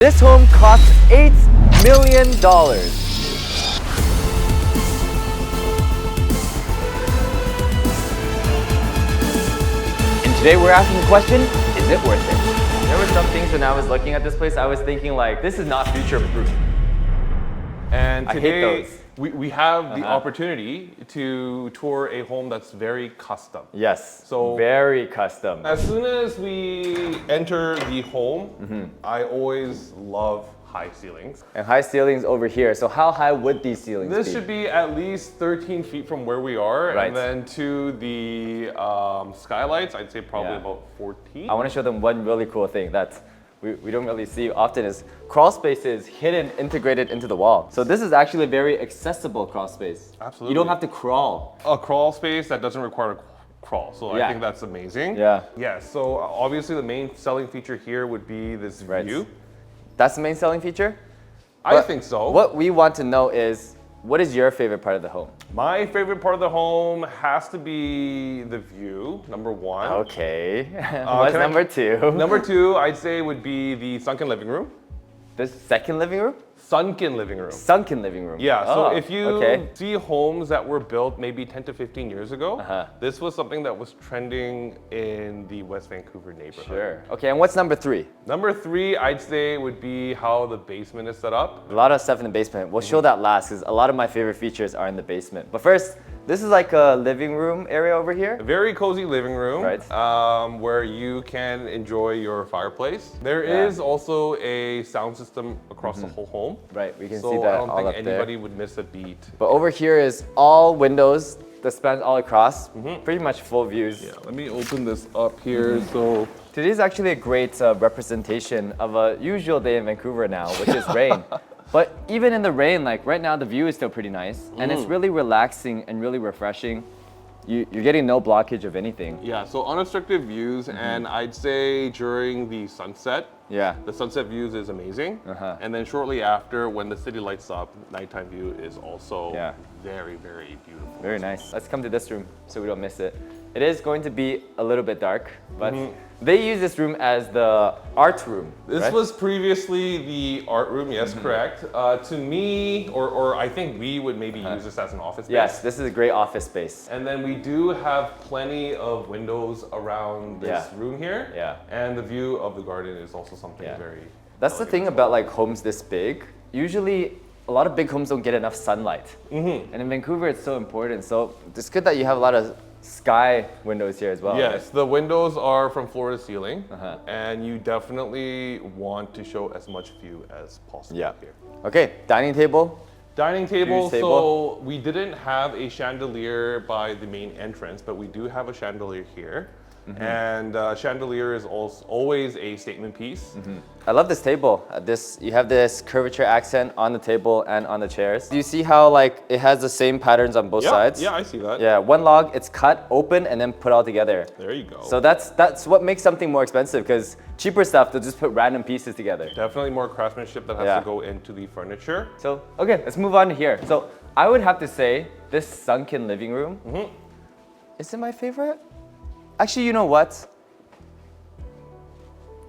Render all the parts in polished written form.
This home costs $8 million. And today we're asking the question, is it worth it? There were some things when I was looking at this place, I was thinking like, this is not future-proof. And I hate today those. we have the opportunity to tour a home that's very custom. Yes, So very custom. as soon as we enter the home, I always love high ceilings. And high ceilings over here. So how high would these ceilings This be? should be at least 13 feet from where we are. Right. And then to the skylights, I'd say probably Yeah. about 14. I want to show them one really cool thing that we don't really see often is crawl spaces hidden, integrated into the wall. So this is actually a very accessible crawl space. Absolutely. You don't have to crawl. A crawl space that doesn't require a crawl. So Yeah. I think that's amazing. Yeah. Yeah, so obviously the main selling feature here would be this Right. view. That's the main selling feature? I But think so. What we want to know is, what is your favorite part of the home? My favorite part of the home has to be the view, number one. Okay. What's can I- number two? Number two, I'd say would be the sunken living room. The second living room? Sunken living room. Sunken living room. Yeah, so Oh, if you okay. see homes that were built maybe 10 to 15 years ago, Uh-huh. this was something that was trending in the West Vancouver neighborhood. Sure. Okay, and what's number three? Number three, I'd say would be how the basement is set up. A lot of stuff in the basement. We'll show that last because a lot of my favorite features are in the basement. But first, this is like a living room area over here. A very cozy living room, Right. where you can enjoy your fireplace. There Yeah. is also a sound system across the whole home. Right, we can So see that I don't all think up anybody there. would miss a beat. But over here is all windows that spans all across. Pretty much full views. Yeah, let me open this up here. So Today's actually a great representation of a usual day in Vancouver now, which is rain. But even in the rain, like right now, the view is still pretty nice. And it's really relaxing and really refreshing. You're getting no blockage of anything. yeah, so unobstructed views, and I'd say during the sunset, Yeah. the sunset views is amazing. Uh-huh. And then shortly after, when the city lights up, nighttime view is also Yeah. very, very beautiful. Very nice. Let's come to this room so we don't miss it. It is going to be a little bit dark, but they use this room as the art room. This right? was previously the art room, yes, correct. To me, or I think we would maybe use this as an office space. Yes, this is a great office space. And then we do have plenty of windows around this Yeah. room here. Yeah. And the view of the garden is also something Yeah. very. That's the thing about like homes this big. Usually, a lot of big homes don't get enough sunlight. And in Vancouver, it's so important. So it's good that you have a lot of sky windows here as well. Yes, the windows are from floor to ceiling, Uh-huh. and you definitely want to show as much view as possible Yeah. here. Okay, dining table. Dining table, Use table. so we didn't have a chandelier by the main entrance, but we do have a chandelier here. And chandelier is also always a statement piece. I love this table. You have this curvature accent on the table and on the chairs. Do you see how like it has the same patterns on both Yeah, sides? yeah, I see that. Yeah, one log, it's cut open and then put all together. There you go. So that's what makes something more expensive because cheaper stuff, they'll just put random pieces together. Definitely more craftsmanship that has Yeah. to go into the furniture. So, okay, let's move on to here. So I would have to say this sunken living room, is it my favorite? Actually, you know what?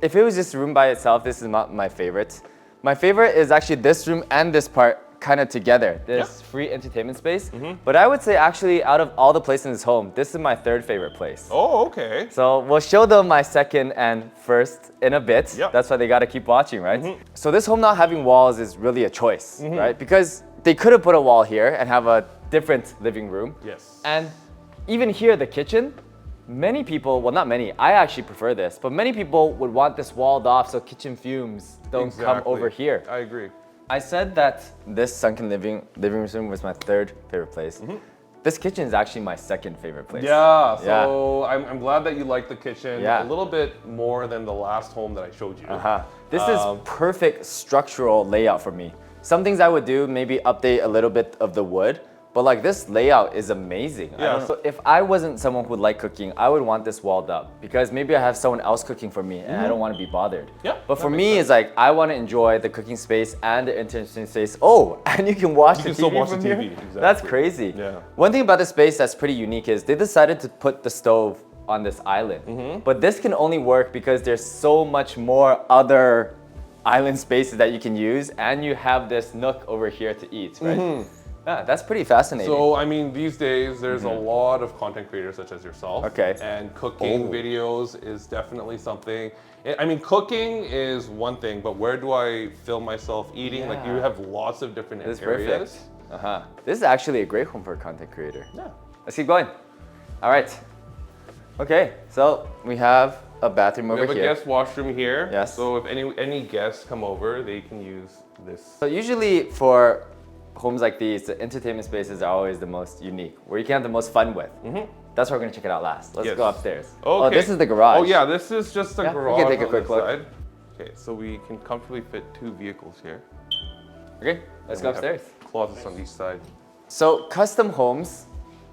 If it was just a room by itself, this is not my favorite. My favorite is actually this room and this part kind of together, this free entertainment space. But I would say actually out of all the places in this home, this is my third favorite place. Oh, okay. So we'll show them my second and first in a bit. Yep. That's why they gotta keep watching, right? So this home not having walls is really a choice, right? Because they could have put a wall here and have a different living room. Yes. And even here, the kitchen, many people, well not many, I actually prefer this, but many people would want this walled off so kitchen fumes don't come Exactly. over here. I agree. I said that this sunken living room was my third favorite place. This kitchen is actually my second favorite place. Yeah, so I'm glad that you like the kitchen Yeah. a little bit more than the last home that I showed you. This is perfect structural layout for me. Some things I would do, maybe update a little bit of the wood, but like this layout is amazing. Yeah. So if I wasn't someone who would like cooking, I would want this walled up because maybe I have someone else cooking for me and I don't want to be bothered. Yeah, But that for makes me, sense. it's like I want to enjoy the cooking space and the entertainment space. Oh, and you can watch You the can TV still watch from the here? TV, exactly. That's crazy. Yeah. One thing about this space that's pretty unique is they decided to put the stove on this island. But this can only work because there's so much more other island spaces that you can use, and you have this nook over here to eat, right? Yeah, that's pretty fascinating. So, I mean, these days there's a lot of content creators such as yourself. Okay. And cooking videos is definitely something. I mean, cooking is one thing, but where do I film myself eating? Like, you Yeah. have lots of different This is areas. perfect. This is actually a great home for a content creator. Yeah. Let's keep going. All right. Okay, so we have a bathroom We over have a here. guest washroom here. Yes. So if any guests come over, they can use this. So usually for homes like these, the entertainment spaces are always the most unique, where you can have the most fun with. That's why we're gonna check it out last. Let's Yes. go upstairs. Okay. Oh, this is the garage. Oh yeah, this is just a Yeah, we garage. can take a on quick this look. side. Okay, so we can comfortably fit 2 vehicles here. Okay, let's go We have upstairs. Closets on each side. So custom homes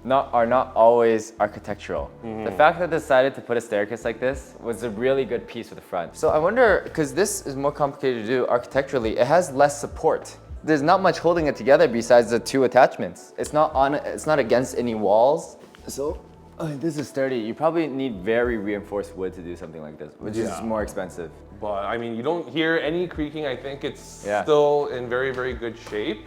are not always architectural. The fact that they decided to put a staircase like this was a really good piece for the front. So I wonder, because this is more complicated to do architecturally, it has less support. There's not much holding it together besides the 2 attachments. It's not against any walls. So this is sturdy. You probably need very reinforced wood to do something like this, which is Yeah. more expensive. But I mean, you don't hear any creaking. I think it's Yeah. still in very, very good shape.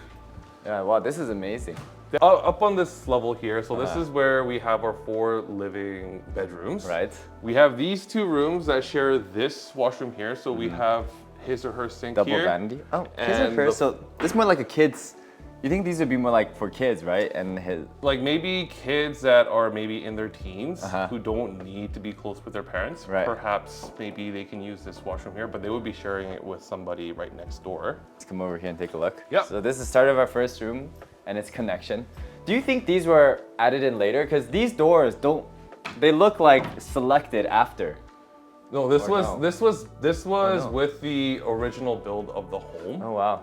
Yeah, wow, this is amazing. Up on this level here, so this is where we have our 4 living bedrooms. Right. We have these 2 rooms that share this washroom here. So we have his or her sink Double here. vanity. Oh, his And and hers. the- So this is more like a kid's. You think these would be more like for kids, right? And his. Like maybe kids that are maybe in their teens Uh-huh. who don't need to be close with their parents. Right. Perhaps maybe they can use this washroom here, but they would be sharing it with somebody right next door. Let's come over here and take a look. Yep. So this is the start of our first room and its connection. Do you think these were added in later? Because these doors they look like selected after. No, this Or was no? this was no? with the original build of the home. Oh wow.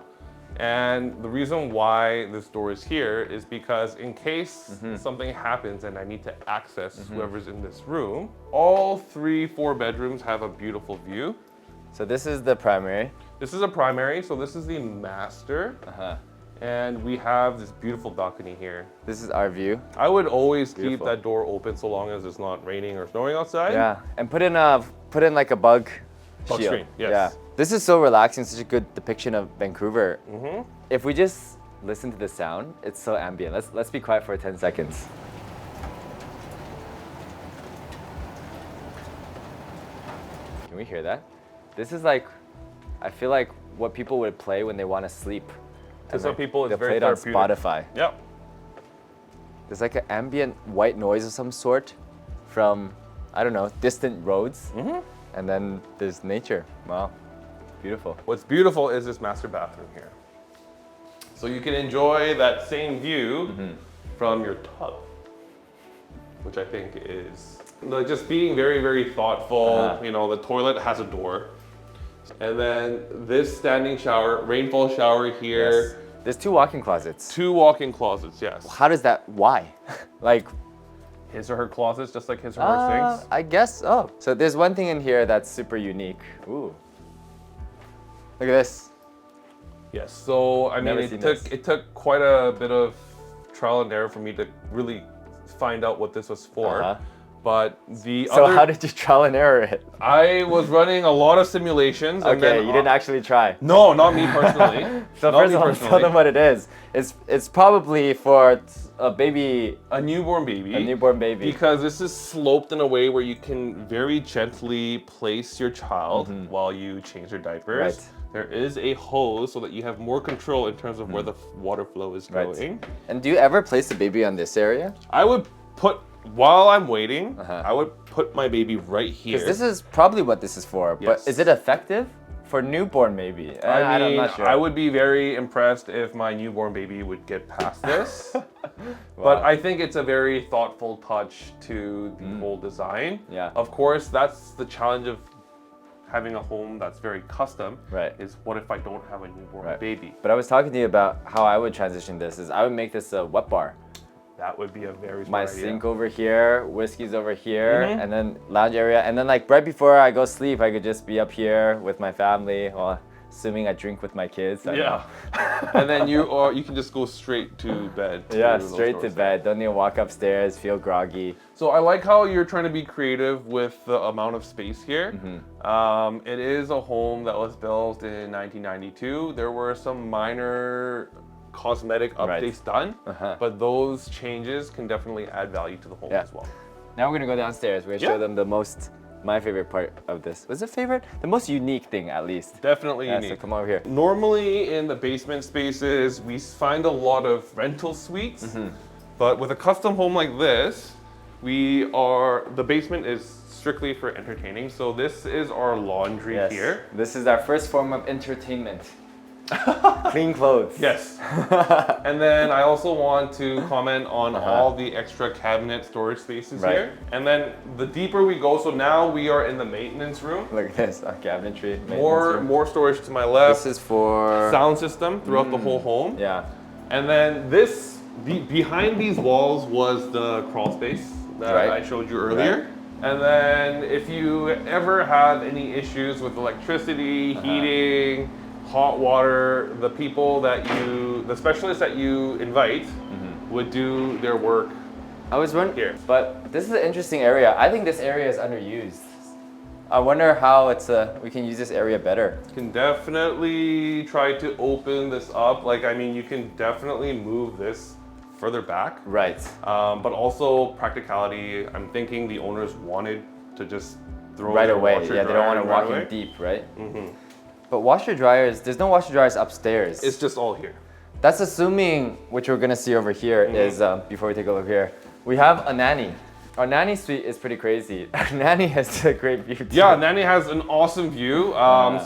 And the reason why this door is here is because in case Mm-hmm. something happens and I need to access whoever's in this room, all 4 bedrooms have a beautiful view. So this is the primary. This is a primary, so this is the master. And we have this beautiful balcony here. This is our view. I would always keep Beautiful. that door open so long as it's not raining or snowing outside. Yeah. And put in like a bug Bug shield. screen, yes. Yeah. This is so relaxing, such a good depiction of Vancouver. If we just listen to the sound, it's so ambient. Let's be quiet for 10 seconds. Can we hear that? This is like, I feel like what people would play when they want to sleep. To And some they- people, it's they'll very play it on therapeutic. Spotify. Yep. There's like an ambient white noise of some sort from, I don't know, distant roads. And then there's nature. Wow, beautiful. What's beautiful is this master bathroom here. So you can enjoy that same view from your tub, which I think is like just being very, very thoughtful. You know, the toilet has a door. And then this standing shower, rainfall shower here. Yes. There's 2 walk-in closets. 2 walk-in closets, yes. How does that, why? Like, His or her closets, just like his or her sinks. I guess, oh. So there's one thing in here that's super unique. Ooh. Look at this. Yes, so I mean, Never seen this. it took quite a bit of trial and error for me to really find out what this was for. But the So other, how did you trial and error it? I was running a lot of simulations. And Okay, then, you didn't actually try. No, not me personally. So Not first me of all, personally. tell them what it is. It's probably for a baby, A newborn baby. a newborn baby. Because this is sloped in a way where you can very gently place your child while you change their diapers. Right. There is a hose so that you have more control in terms of where the water flow is Right. going. And do you ever place the baby on this area? I would put, while I'm waiting, I would put my baby right here. Because this is probably what this is for. Yes. But is it effective for newborn maybe? I mean, I'm not sure. I would be very impressed if my newborn baby would get past this. But I think it's a very thoughtful touch to the whole design. Yeah. Of course, that's the challenge of having a home that's very custom. Right. Is what if I don't have a newborn Right. baby? But I was talking to you about how I would transition this. Is I would make this a wet bar. That would be a very My smart idea. sink over here, whiskey's over here, and then lounge area. And then like right before I go sleep, I could just be up here with my family. Well, assuming I drink with my kids. I don't Yeah. know. And then you can just go straight to bed. Yeah, those straight to doors. bed. Don't need to walk upstairs, feel groggy. So I like how you're trying to be creative with the amount of space here. It is a home that was built in 1992. There were some minor cosmetic updates done, but those changes can definitely add value to the home as well. Now we're gonna go downstairs. We're gonna show them my favorite part of this. Was it favorite? The most unique thing, at least. Definitely Yeah, unique. so come over here. Normally in the basement spaces, we find a lot of rental suites, but with a custom home like this, the basement is strictly for entertaining. So this is our laundry here. This is our first form of entertainment. Clean clothes. Yes. And then I also want to comment on all the extra cabinet storage spaces here. And then the deeper we go, so now we are in the maintenance room. Look at this, cabinetry. Room. More storage to my left. This is for sound system throughout the whole home. Yeah. And then behind these walls was the crawl space that I showed you earlier. And then if you ever have any issues with electricity, heating, hot water, the specialists that you invite would do their work. I was wondering here. But this is an interesting area. I think this area is underused. I wonder how we can use this area better. You can definitely try to open this up. You can definitely move this further back. Right. But also practicality. I'm thinking the owners wanted to just throw right their away. washer Yeah, they don't want to dryer walk right in deep, right? But washer dryers, there's no washer dryers upstairs. It's just all here. That's assuming, which we're gonna see over here, is before we take a look here, we have a nanny. Our nanny suite is pretty crazy. Our nanny has a great view too. Yeah, nanny has an awesome view.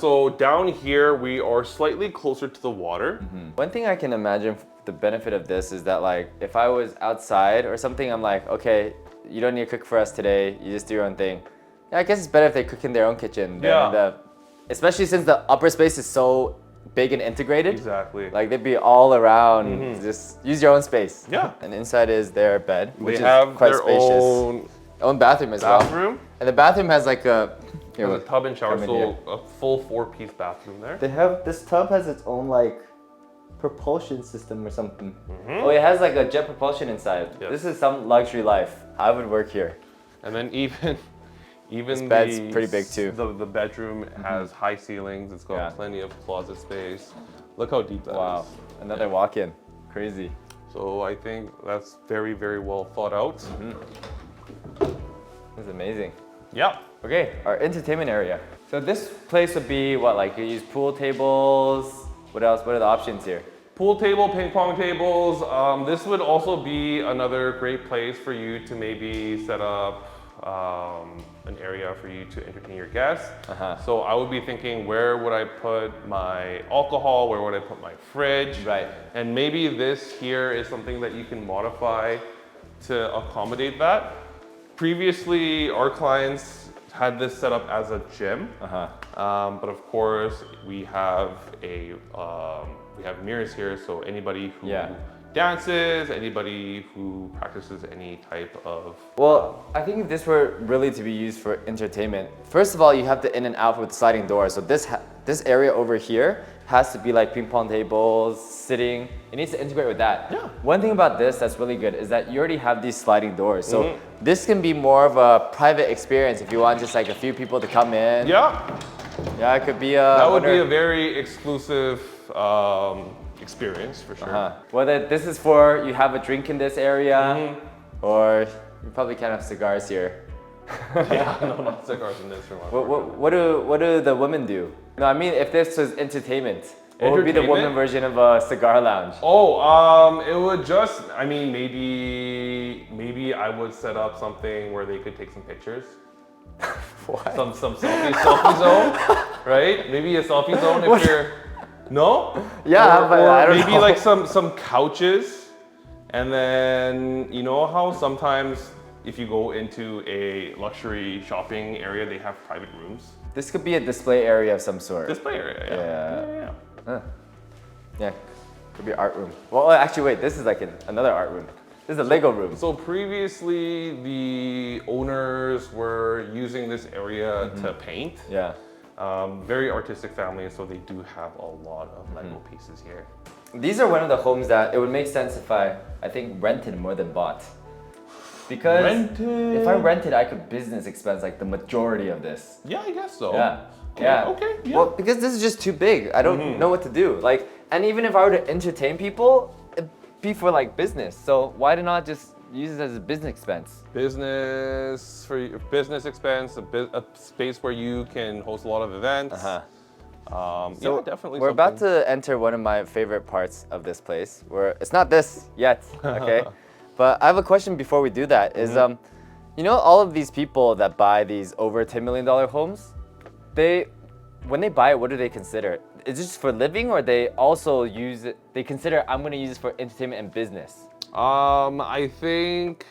So down here, we are slightly closer to the water. One thing I can imagine the benefit of this is that if I was outside or something, I'm like, okay, you don't need to cook for us today. You just do your own thing. Yeah, I guess it's better if they cook in their own kitchen. Especially since the upper space is so big and integrated. Exactly. They'd be all around. Just use your own space. Yeah. And inside is their bed, which They have is quite their spacious. Own bathroom as well. bathroom. And the bathroom has a A tub and shower, come in so here. a full 4-piece bathroom there. This tub has its own propulsion system or something. Oh, it has a jet propulsion inside. Yes. This is some luxury life. I would work here. And then even This bed's pretty big too. The bedroom has high ceilings. It's got plenty of closet space. Look how deep that is. Wow, another walk-in. Crazy. So I think that's very, very well thought out. This is amazing. Yeah. Okay, our entertainment area. So this place would be what, you use pool tables? What else? What are the options here? Pool table, ping pong tables. This would also be another great place for you to maybe set up an area for you to entertain your guests. So I would be thinking, where would I put my alcohol? Where would I put my fridge? Right. And maybe this here is something that you can modify to accommodate that. Previously, our clients had this set up as a gym, but of course we have mirrors here, so anybody who dances, anybody who practices any type of... Well, I think if this were really to be used for entertainment, first of all, you have the in and out with sliding doors. So this area over here has to be ping pong tables, sitting. It needs to integrate with that. Yeah. One thing about this that's really good is that you already have these sliding doors. So this can be more of a private experience if you want just a few people to come in. Yeah. Yeah, it could be a... That would be a very exclusive experience for sure. Whether this is for you have a drink in this area, or you probably can't have cigars here. Yeah, no, not cigars in this room. What do the women do? No, I mean if this was entertainment, what would be the woman version of a cigar lounge? Oh, it would just, maybe I would set up something where they could take some pictures. What? Some selfie zone, right? Maybe a selfie zone if you're... No? Yeah, but I don't maybe know. some couches, and then you know how sometimes if you go into a luxury shopping area, they have private rooms. This could be a display area of some sort. Display area, yeah. Yeah, could be art room. Well, actually, wait. This is another art room. This is a Lego room. So previously, the owners were using this area to paint. Yeah. Very artistic family, so they do have a lot of Lego pieces here. These are one of the homes that it would make sense if I think rented more than bought. Because Rented? if I rented, I could business expense like the majority of this. Yeah, I guess so. Yeah. Okay, Yeah. okay, yeah. Well, because this is just too big. I don't know what to do. Like, and even if I were to entertain people, it'd be for like business. So why not just use it as a business expense? Business for your business expense, a space where you can host a lot of events. So yeah, definitely. We're about to enter one of my favorite parts of this place. Where it's not this yet, okay? But I have a question before we do that. Is you know, all of these people that buy these over $10 million homes, when they buy it, what do they consider? Is it just for living, or they also use it? They consider I'm going to use this for entertainment and business. I think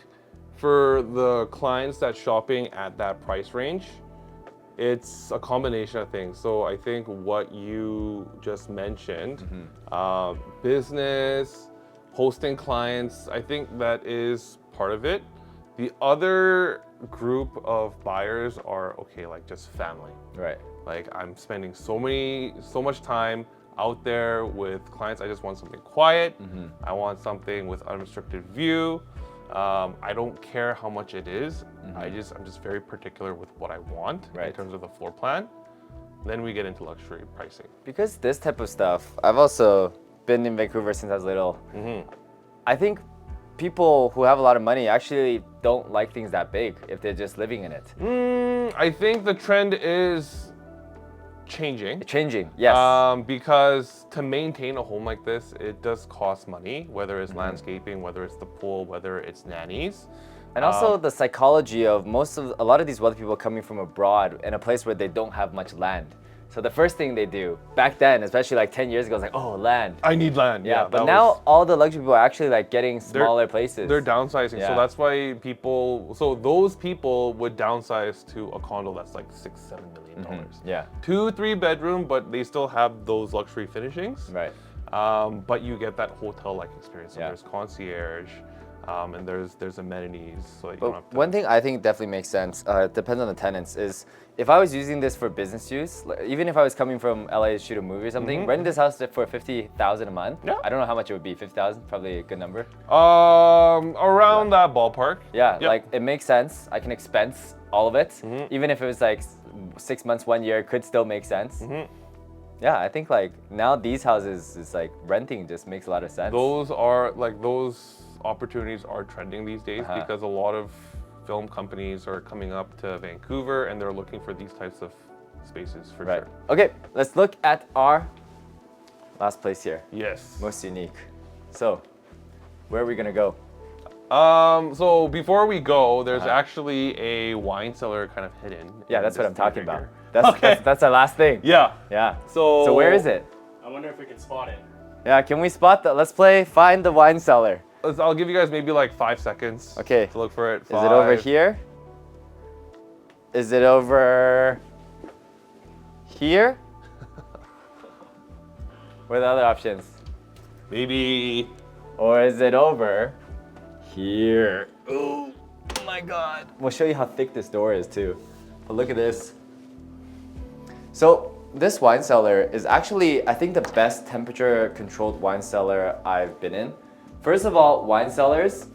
for the clients that's shopping at that price range, it's a combination of things. So I think what you just mentioned, business, hosting clients, I think that is part of it. The other group of buyers are okay, like just family. Right. Like I'm spending so much time out there with clients. I just want something quiet. I want something with unrestricted view. I don't care how much it is. I'm just very particular with what I want in terms of the floor plan. Then we get into luxury pricing. Because this type of stuff, I've also been in Vancouver since I was little. I think people who have a lot of money actually don't like things that big if they're just living in it. I think the trend is changing. Yes. Because to maintain a home like this, it does cost money, whether it's landscaping, whether it's the pool, whether it's nannies. And also the psychology of a lot of these wealthy people coming from abroad in a place where they don't have much land. So the first thing they do back then, especially like 10 years ago, is like, oh, land. I need land. Yeah, but now all the luxury people are actually like getting smaller places. They're downsizing, Yeah. so that's why those people would downsize to a condo that's like $6-7 million. Yeah. 2-3 bedroom, but they still have those luxury finishings. Right. But you get that hotel-like experience. So Yeah. there's concierge, and there's amenities. So that you don't have But to. one thing I think definitely makes sense, depends on the tenants, is if I was using this for business use, even if I was coming from LA to shoot a movie or something, renting this house for $50,000 a month, Yeah. I don't know how much it would be, 50,000, probably a good number. Around that ballpark. Yeah, Yep. like it makes sense. I can expense all of it. Even if it was like 6 months, 1 year, it could still make sense. Yeah, I think like now these houses is like renting just makes a lot of sense. Those opportunities are trending these days because a lot of film companies are coming up to Vancouver and they're looking for these types of spaces for sure. Okay, let's look at our last place here. Yes. Most unique. So, where are we gonna go? So before we go, there's actually a wine cellar kind of hidden. Yeah, in that's what this I'm talking theater about. here. That's our last thing. Yeah. Yeah. So where is it? I wonder if we can spot it. Yeah, can we spot that? Let's play Find the Wine Cellar. I'll give you guys maybe like 5 seconds. Okay. To look for it. Is it over 5. here? Is it over here? What are the other options? Maybe. Or is it over here? Oh my God. We'll show you how thick this door is too. But look at this. So this wine cellar is actually, I think, the best temperature controlled wine cellar I've been in. First of all, wine cellars,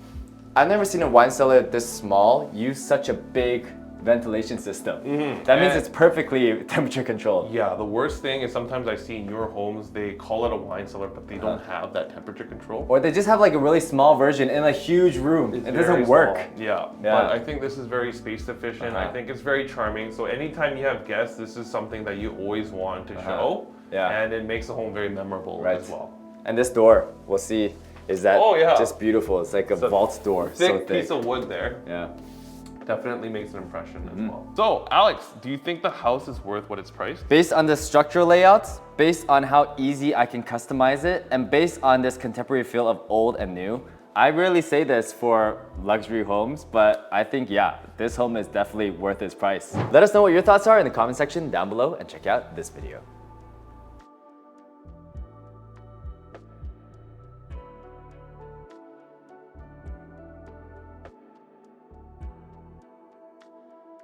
I've never seen a wine cellar this small use such a big ventilation system. That means it's perfectly temperature controlled. Yeah, the worst thing is sometimes I see in your homes, they call it a wine cellar, but they don't have that temperature control. Or they just have like a really small version in a huge room. It doesn't Very work. small. Yeah, Yeah. but I think this is very space efficient. I think it's very charming. So anytime you have guests, this is something that you always want to show. Yeah. And it makes the home very memorable as well. And this door, we'll see, is that just beautiful. It's like a vault door. So thick. Piece of wood there. Yeah. Definitely makes an impression as well. So, Alex, do you think the house is worth what it's priced? Based on the structural layouts, based on how easy I can customize it, and based on this contemporary feel of old and new, I rarely say this for luxury homes, but I think, yeah, this home is definitely worth its price. Let us know what your thoughts are in the comment section down below and check out this video.